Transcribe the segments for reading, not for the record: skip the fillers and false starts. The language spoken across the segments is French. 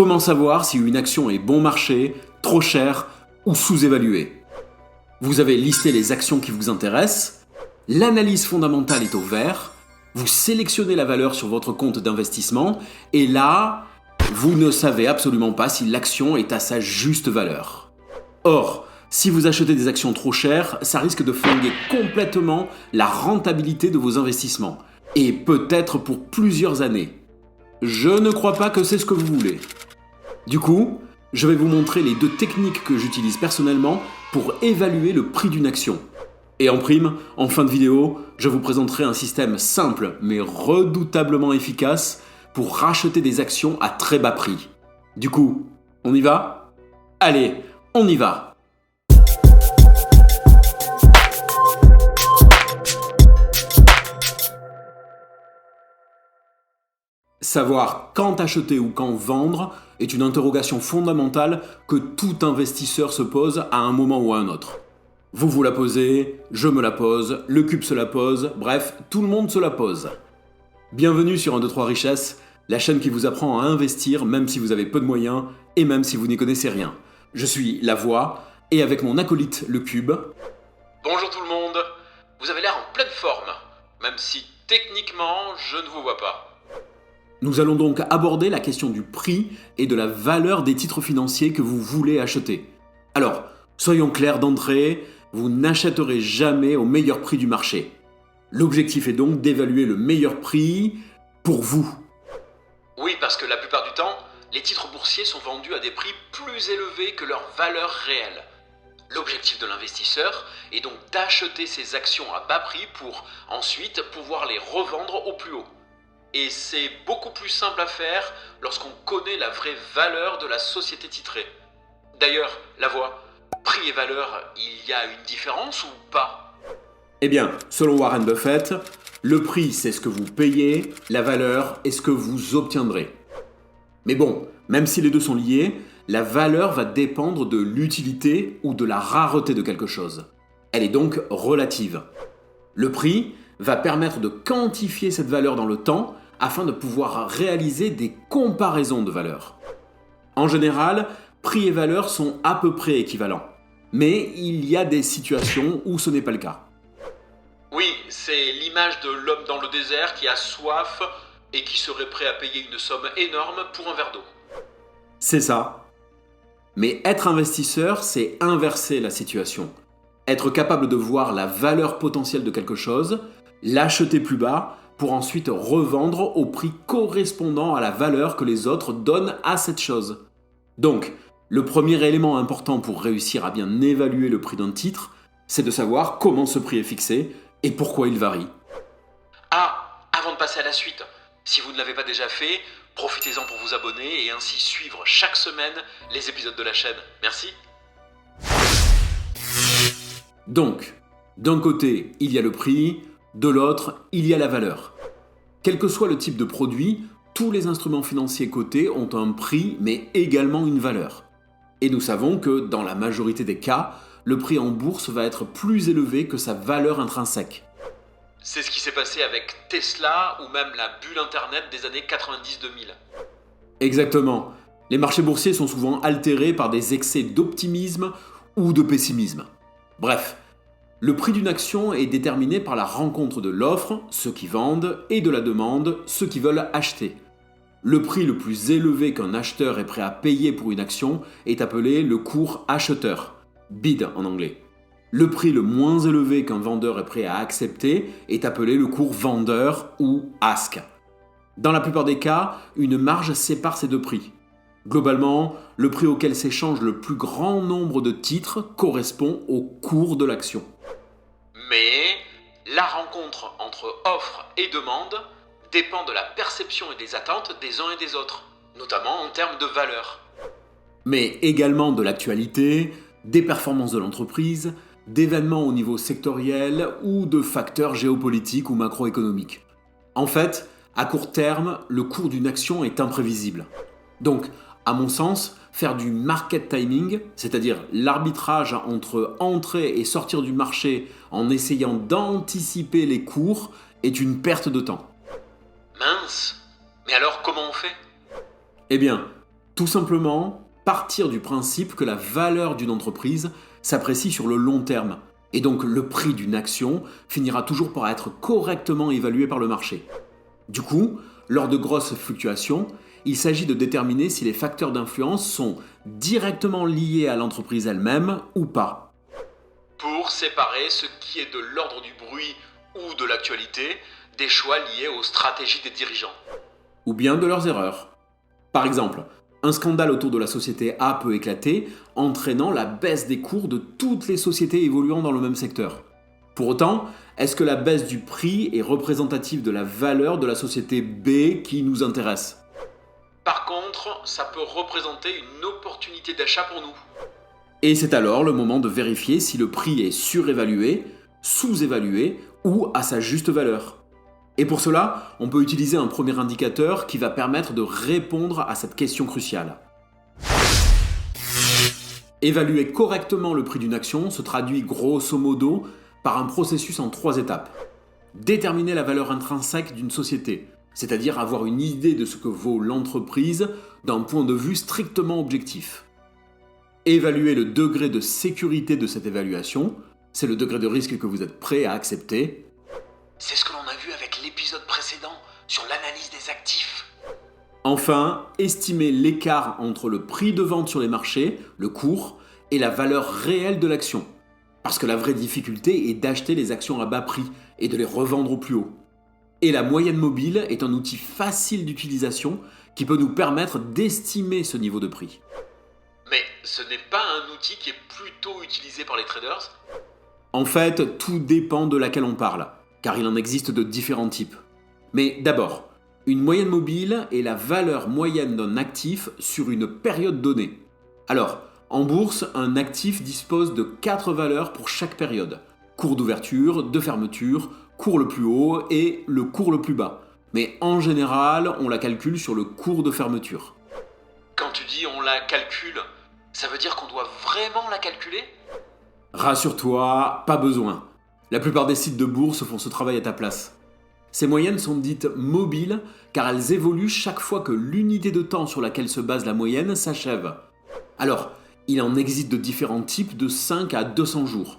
Comment savoir si une action est bon marché, trop chère ou sous-évaluée? Vous avez listé les actions qui vous intéressent, l'analyse fondamentale est au vert, vous sélectionnez la valeur sur votre compte d'investissement et là, vous ne savez absolument pas si l'action est à sa juste valeur. Or, si vous achetez des actions trop chères, ça risque de flinguer complètement la rentabilité de vos investissements, et peut-être pour plusieurs années. Je ne crois pas que c'est ce que vous voulez. Du coup, je vais vous montrer les 2 techniques que j'utilise personnellement pour évaluer le prix d'une action. Et en prime, en fin de vidéo, je vous présenterai un système simple mais redoutablement efficace pour racheter des actions à très bas prix. Du coup, on y va? Allez, on y va! Savoir quand acheter ou quand vendre est une interrogation fondamentale que tout investisseur se pose à un moment ou à un autre. Vous vous la posez, je me la pose, le cube se la pose, bref, tout le monde se la pose. Bienvenue sur 1, 2, 3 Richesse, la chaîne qui vous apprend à investir même si vous avez peu de moyens et même si vous n'y connaissez rien. Je suis La Voix et avec mon acolyte le cube. Bonjour tout le monde, vous avez l'air en pleine forme, même si techniquement je ne vous vois pas. Nous allons donc aborder la question du prix et de la valeur des titres financiers que vous voulez acheter. Alors, soyons clairs d'entrée, vous n'achèterez jamais au meilleur prix du marché. L'objectif est donc d'évaluer le meilleur prix pour vous. Oui, parce que la plupart du temps, les titres boursiers sont vendus à des prix plus élevés que leur valeur réelle. L'objectif de l'investisseur est donc d'acheter ces actions à bas prix pour ensuite pouvoir les revendre au plus haut. Et c'est beaucoup plus simple à faire lorsqu'on connaît la vraie valeur de la société titrée. D'ailleurs, La Voix, prix et valeur, il y a une différence ou pas? Eh bien, selon Warren Buffett, le prix c'est ce que vous payez, la valeur est ce que vous obtiendrez. Mais bon, même si les deux sont liés, la valeur va dépendre de l'utilité ou de la rareté de quelque chose. Elle est donc relative. Le prix va permettre de quantifier cette valeur dans le temps afin de pouvoir réaliser des comparaisons de valeurs. En général, prix et valeur sont à peu près équivalents. Mais il y a des situations où ce n'est pas le cas. Oui, c'est l'image de l'homme dans le désert qui a soif et qui serait prêt à payer une somme énorme pour un verre d'eau. C'est ça. Mais être investisseur, c'est inverser la situation. Être capable de voir la valeur potentielle de quelque chose, l'acheter plus bas, pour ensuite revendre au prix correspondant à la valeur que les autres donnent à cette chose. Donc, le premier élément important pour réussir à bien évaluer le prix d'un titre, c'est de savoir comment ce prix est fixé et pourquoi il varie. Ah, avant de passer à la suite, si vous ne l'avez pas déjà fait, profitez-en pour vous abonner et ainsi suivre chaque semaine les épisodes de la chaîne. Merci. Donc, d'un côté, il y a le prix, de l'autre, il y a la valeur. Quel que soit le type de produit, tous les instruments financiers cotés ont un prix mais également une valeur. Et nous savons que, dans la majorité des cas, le prix en bourse va être plus élevé que sa valeur intrinsèque. C'est ce qui s'est passé avec Tesla ou même la bulle internet des années 90-2000. Exactement. Les marchés boursiers sont souvent altérés par des excès d'optimisme ou de pessimisme. Bref, le prix d'une action est déterminé par la rencontre de l'offre, ceux qui vendent, et de la demande, ceux qui veulent acheter. Le prix le plus élevé qu'un acheteur est prêt à payer pour une action est appelé le cours acheteur, bid en anglais. Le prix le moins élevé qu'un vendeur est prêt à accepter est appelé le cours vendeur ou ask. Dans la plupart des cas, une marge sépare ces 2 prix. Globalement, le prix auquel s'échange le plus grand nombre de titres correspond au cours de l'action. Mais la rencontre entre offre et demande dépend de la perception et des attentes des uns et des autres, notamment en termes de valeur. Mais également de l'actualité, des performances de l'entreprise, d'événements au niveau sectoriel ou de facteurs géopolitiques ou macroéconomiques. En fait, à court terme, le cours d'une action est imprévisible. Donc, à mon sens, faire du market timing, c'est-à-dire l'arbitrage entre entrer et sortir du marché en essayant d'anticiper les cours, est une perte de temps. Mince, mais alors comment on fait? Eh bien, Tout simplement, partir du principe que la valeur d'une entreprise s'apprécie sur le long terme, et donc le prix d'une action finira toujours par être correctement évalué par le marché. Du coup, lors de grosses fluctuations, il s'agit de déterminer si les facteurs d'influence sont directement liés à l'entreprise elle-même ou pas. Pour séparer ce qui est de l'ordre du bruit ou de l'actualité des choix liés aux stratégies des dirigeants. Ou bien de leurs erreurs. Par exemple, un scandale autour de la société A peut éclater, entraînant la baisse des cours de toutes les sociétés évoluant dans le même secteur. Pour autant, est-ce que la baisse du prix est représentative de la valeur de la société B qui nous intéresse ? Par contre, ça peut représenter une opportunité d'achat pour nous. Et c'est alors le moment de vérifier si le prix est surévalué, sous-évalué ou à sa juste valeur. Et pour cela, on peut utiliser un premier indicateur qui va permettre de répondre à cette question cruciale. Évaluer correctement le prix d'une action se traduit grosso modo par un processus en 3 étapes. Déterminer la valeur intrinsèque d'une société, c'est-à-dire avoir une idée de ce que vaut l'entreprise d'un point de vue strictement objectif. Évaluer le degré de sécurité de cette évaluation, c'est le degré de risque que vous êtes prêt à accepter. C'est ce que l'on a vu avec l'épisode précédent sur l'analyse des actifs. Enfin, estimer l'écart entre le prix de vente sur les marchés, le cours, et la valeur réelle de l'action. Parce que la vraie difficulté est d'acheter les actions à bas prix et de les revendre au plus haut. Et la moyenne mobile est un outil facile d'utilisation qui peut nous permettre d'estimer ce niveau de prix. Mais ce n'est pas un outil qui est plutôt utilisé par les traders ? En fait, tout dépend de laquelle on parle, car il en existe de différents types. Mais d'abord, une moyenne mobile est la valeur moyenne d'un actif sur une période donnée. Alors, en bourse, un actif dispose de 4 valeurs pour chaque période. Cours d'ouverture, de fermeture, cours le plus haut et le cours le plus bas. Mais en général, on la calcule sur le cours de fermeture. Quand tu dis on la calcule, ça veut dire qu'on doit vraiment la calculer ? Rassure-toi, pas besoin. La plupart des sites de bourse font ce travail à ta place. Ces moyennes sont dites mobiles car elles évoluent chaque fois que l'unité de temps sur laquelle se base la moyenne s'achève. Alors, il en existe de différents types de 5 à 200 jours.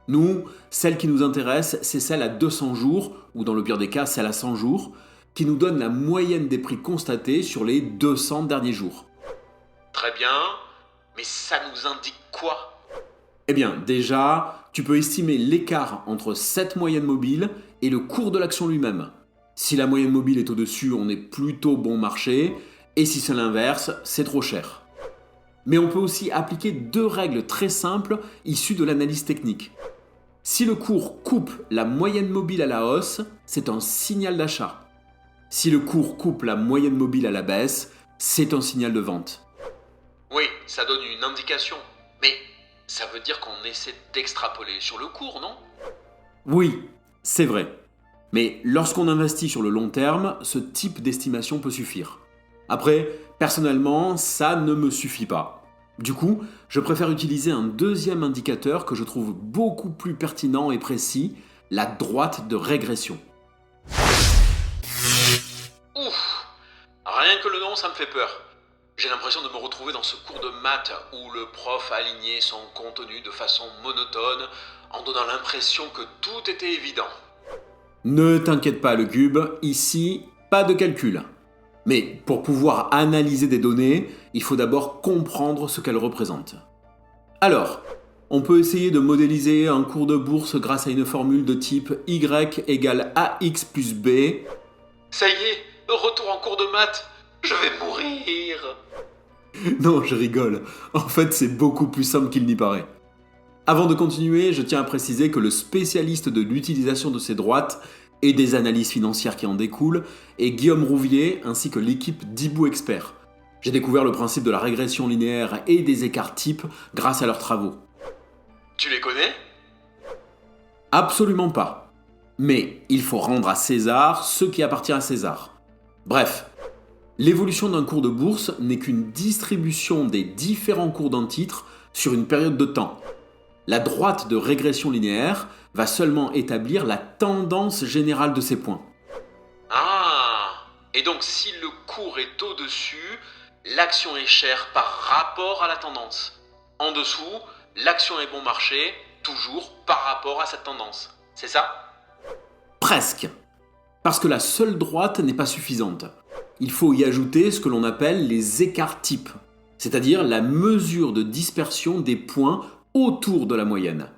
Nous, celle qui nous intéresse, c'est celle à 200 jours, ou dans le pire des cas, celle à 100 jours, qui nous donne la moyenne des prix constatés sur les 200 derniers jours. Très bien, mais ça nous indique quoi ? Eh bien, déjà, tu peux estimer l'écart entre cette moyenne mobile et le cours de l'action lui-même. Si la moyenne mobile est au-dessus, on est plutôt bon marché, et si c'est l'inverse, c'est trop cher. Mais on peut aussi appliquer 2 règles très simples issues de l'analyse technique. Si le cours coupe la moyenne mobile à la hausse, c'est un signal d'achat. Si le cours coupe la moyenne mobile à la baisse, c'est un signal de vente. Oui, ça donne une indication, mais ça veut dire qu'on essaie d'extrapoler sur le cours, non ? Oui, c'est vrai. Mais lorsqu'on investit sur le long terme, ce type d'estimation peut suffire. Après, personnellement, ça ne me suffit pas. Du coup, je préfère utiliser un deuxième indicateur que je trouve beaucoup plus pertinent et précis, la droite de régression. Ouf ! Rien que le nom, ça me fait peur. J'ai l'impression de me retrouver dans ce cours de maths où le prof alignait son contenu de façon monotone en donnant l'impression que tout était évident. Ne t'inquiète pas, le cube, ici, pas de calcul. Mais pour pouvoir analyser des données, il faut d'abord comprendre ce qu'elles représentent. Alors, on peut essayer de modéliser un cours de bourse grâce à une formule de type Y égale AX plus B. Ça y est, retour en cours de maths. Je vais mourir. Non, je rigole. En fait, c'est beaucoup plus simple qu'il n'y paraît. Avant de continuer, je tiens à préciser que le spécialiste de l'utilisation de ces droites et des analyses financières qui en découlent est Guillaume Rouvier ainsi que l'équipe d'Ibou Expert. J'ai découvert le principe de la régression linéaire et des écarts types grâce à leurs travaux. Tu les connais ? Absolument pas. Mais il faut rendre à César ce qui appartient à César. Bref, l'évolution d'un cours de bourse n'est qu'une distribution des différents cours d'un titre sur une période de temps. La droite de régression linéaire va seulement établir la tendance générale de ces points. Ah ! Et donc si le cours est au-dessus, l'action est chère par rapport à la tendance. En dessous, l'action est bon marché, toujours par rapport à cette tendance. C'est ça? Presque. Parce que la seule droite n'est pas suffisante. Il faut y ajouter ce que l'on appelle les écarts types, c'est-à-dire la mesure de dispersion des points autour de la moyenne.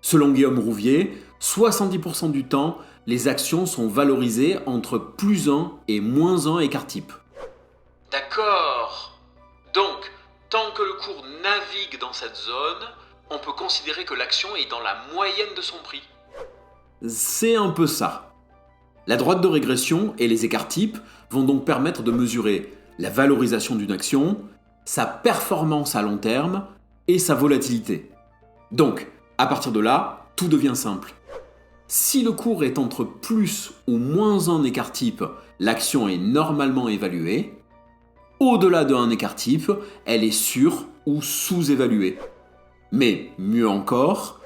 Selon Guillaume Rouvier, 70% du temps, les actions sont valorisées entre plus 1 et moins 1 écart type. D'accord. Donc, tant que le cours navigue dans cette zone, on peut considérer que l'action est dans la moyenne de son prix. C'est un peu ça. La droite de régression et les écarts types vont donc permettre de mesurer la valorisation d'une action, sa performance à long terme et sa volatilité. Donc, à partir de là, tout devient simple. Si le cours est entre plus ou moins un écart type, l'action est normalement évaluée. Au-delà de un écart type, elle est sur- ou sous-évaluée. Mais mieux encore,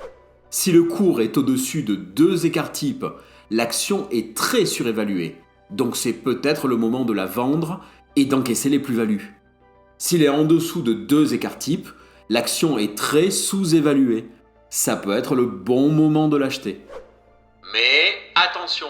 si le cours est au-dessus de 2 écarts types, l'action est très surévaluée. Donc c'est peut-être le moment de la vendre et d'encaisser les plus-values. S'il est en dessous de 2 écarts types, l'action est très sous-évaluée. Ça peut être le bon moment de l'acheter. Mais attention,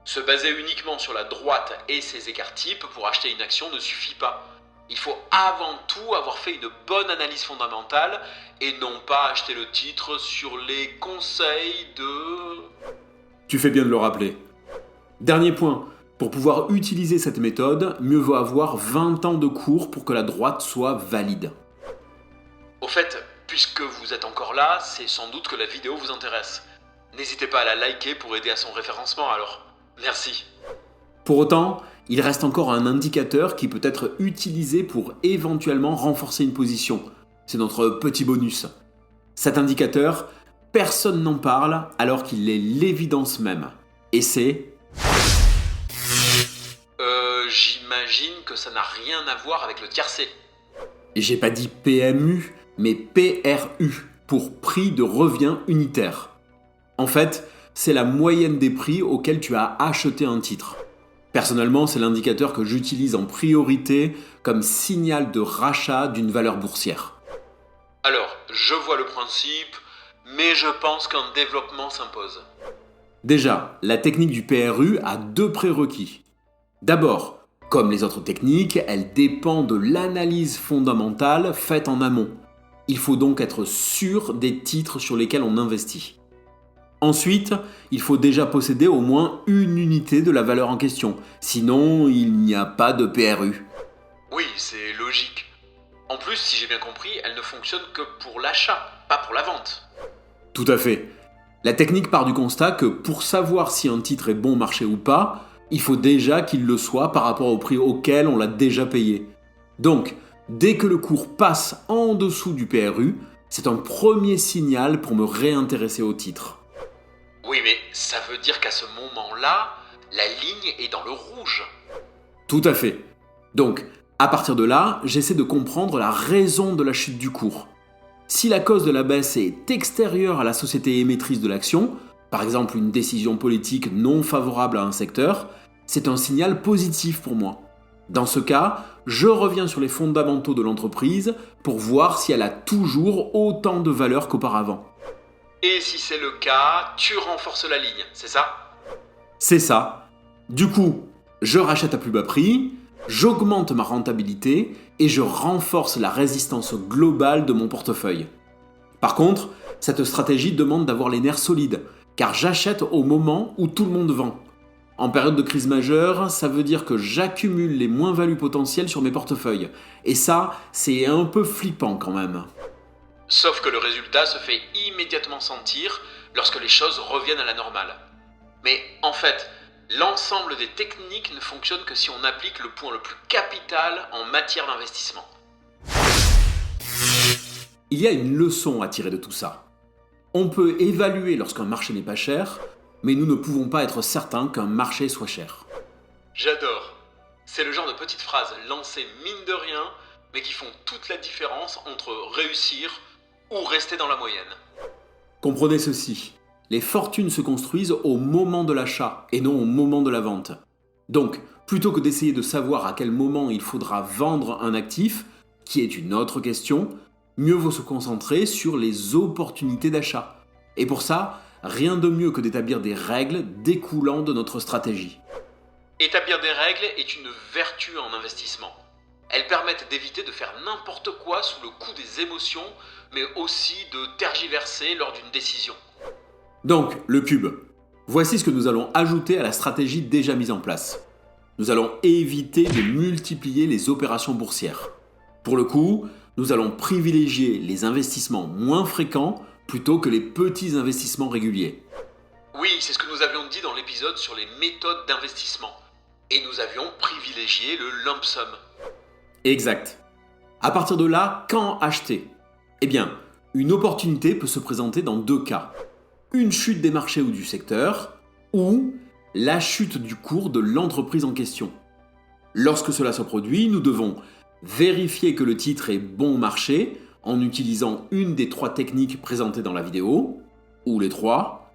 se baser uniquement sur la droite et ses écarts types pour acheter une action ne suffit pas. Il faut avant tout avoir fait une bonne analyse fondamentale et non pas acheter le titre sur les conseils de... Tu fais bien de le rappeler. Dernier point, pour pouvoir utiliser cette méthode, mieux vaut avoir 20 ans de cours pour que la droite soit valide. Au fait, puisque vous êtes encore là, c'est sans doute que la vidéo vous intéresse. N'hésitez pas à la liker pour aider à son référencement alors. Merci. Pour autant, il reste encore un indicateur qui peut être utilisé pour éventuellement renforcer une position. C'est notre petit bonus. Cet indicateur, personne n'en parle alors qu'il est l'évidence même. Et c'est... J'imagine que ça n'a rien à voir avec le tiercé. J'ai pas dit PMU, mais PRU, pour prix de revient unitaire. En fait, c'est la moyenne des prix auxquels tu as acheté un titre. Personnellement, c'est l'indicateur que j'utilise en priorité comme signal de rachat d'une valeur boursière. Alors, je vois le principe, mais je pense qu'un développement s'impose. Déjà, la technique du PRU a 2 prérequis. D'abord, comme les autres techniques, elle dépend de l'analyse fondamentale faite en amont. Il faut donc être sûr des titres sur lesquels on investit. Ensuite, il faut déjà posséder au moins une unité de la valeur en question, sinon il n'y a pas de PRU. Oui, c'est logique. En plus, si j'ai bien compris, elle ne fonctionne que pour l'achat, pas pour la vente. Tout à fait. La technique part du constat que pour savoir si un titre est bon marché ou pas, il faut déjà qu'il le soit par rapport au prix auquel on l'a déjà payé. Donc, dès que le cours passe en dessous du PRU, c'est un premier signal pour me réintéresser au titre. Oui, mais ça veut dire qu'à ce moment-là, la ligne est dans le rouge. Tout à fait. Donc, à partir de là, j'essaie de comprendre la raison de la chute du cours. Si la cause de la baisse est extérieure à la société émettrice de l'action, par exemple une décision politique non favorable à un secteur, c'est un signal positif pour moi. Dans ce cas, je reviens sur les fondamentaux de l'entreprise pour voir si elle a toujours autant de valeur qu'auparavant. Et si c'est le cas, tu renforces la ligne, c'est ça? C'est ça. Du coup, je rachète à plus bas prix, j'augmente ma rentabilité et je renforce la résistance globale de mon portefeuille. Par contre, cette stratégie demande d'avoir les nerfs solides, car j'achète au moment où tout le monde vend. En période de crise majeure, ça veut dire que j'accumule les moins-values potentielles sur mes portefeuilles. Et ça, c'est un peu flippant quand même. Sauf que le résultat se fait immédiatement sentir lorsque les choses reviennent à la normale. Mais en fait, l'ensemble des techniques ne fonctionne que si on applique le point le plus capital en matière d'investissement. Il y a une leçon à tirer de tout ça. On peut évaluer lorsqu'un marché n'est pas cher, mais nous ne pouvons pas être certains qu'un marché soit cher. J'adore. C'est le genre de petites phrases lancées mine de rien, mais qui font toute la différence entre réussir ou rester dans la moyenne. Comprenez ceci, les fortunes se construisent au moment de l'achat et non au moment de la vente. Donc, plutôt que d'essayer de savoir à quel moment il faudra vendre un actif, qui est une autre question, mieux vaut se concentrer sur les opportunités d'achat. Et pour ça, rien de mieux que d'établir des règles découlant de notre stratégie. Établir des règles est une vertu en investissement. Elles permettent d'éviter de faire n'importe quoi sous le coup des émotions, mais aussi de tergiverser lors d'une décision. Donc, le cube. Voici ce que nous allons ajouter à la stratégie déjà mise en place. Nous allons éviter de multiplier les opérations boursières. Pour le coup, nous allons privilégier les investissements moins fréquents plutôt que les petits investissements réguliers. Oui, c'est ce que nous avions dit dans l'épisode sur les méthodes d'investissement. Et nous avions privilégié le lump sum. Exact. À partir de là, quand acheter ? Eh bien, une opportunité peut se présenter dans deux cas. Une chute des marchés ou du secteur, ou la chute du cours de l'entreprise en question. Lorsque cela se produit, nous devons vérifier que le titre est bon marché en utilisant une des 3 techniques présentées dans la vidéo, ou les 3,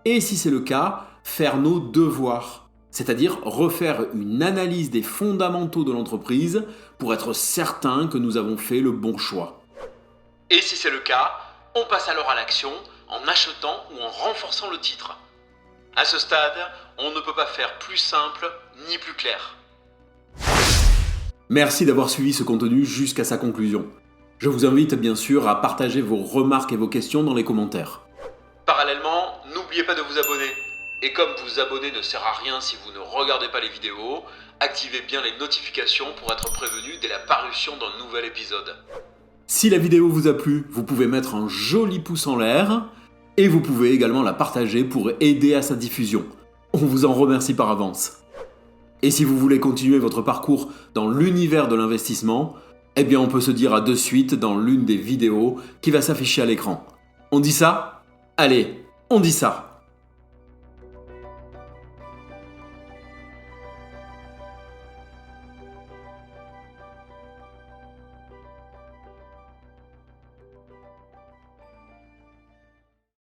et si c'est le cas, faire nos devoirs, c'est-à-dire refaire une analyse des fondamentaux de l'entreprise pour être certain que nous avons fait le bon choix. Et si c'est le cas, on passe alors à l'action en achetant ou en renforçant le titre. À ce stade, on ne peut pas faire plus simple ni plus clair. Merci d'avoir suivi ce contenu jusqu'à sa conclusion. Je vous invite bien sûr à partager vos remarques et vos questions dans les commentaires. Parallèlement, n'oubliez pas de vous abonner. Et comme vous abonner ne sert à rien si vous ne regardez pas les vidéos, activez bien les notifications pour être prévenu dès la parution d'un nouvel épisode. Si la vidéo vous a plu, vous pouvez mettre un joli pouce en l'air et vous pouvez également la partager pour aider à sa diffusion. On vous en remercie par avance. Et si vous voulez continuer votre parcours dans l'univers de l'investissement, eh bien on peut se dire à de suite dans l'une des vidéos qui va s'afficher à l'écran. On dit ça ? Allez, on dit ça.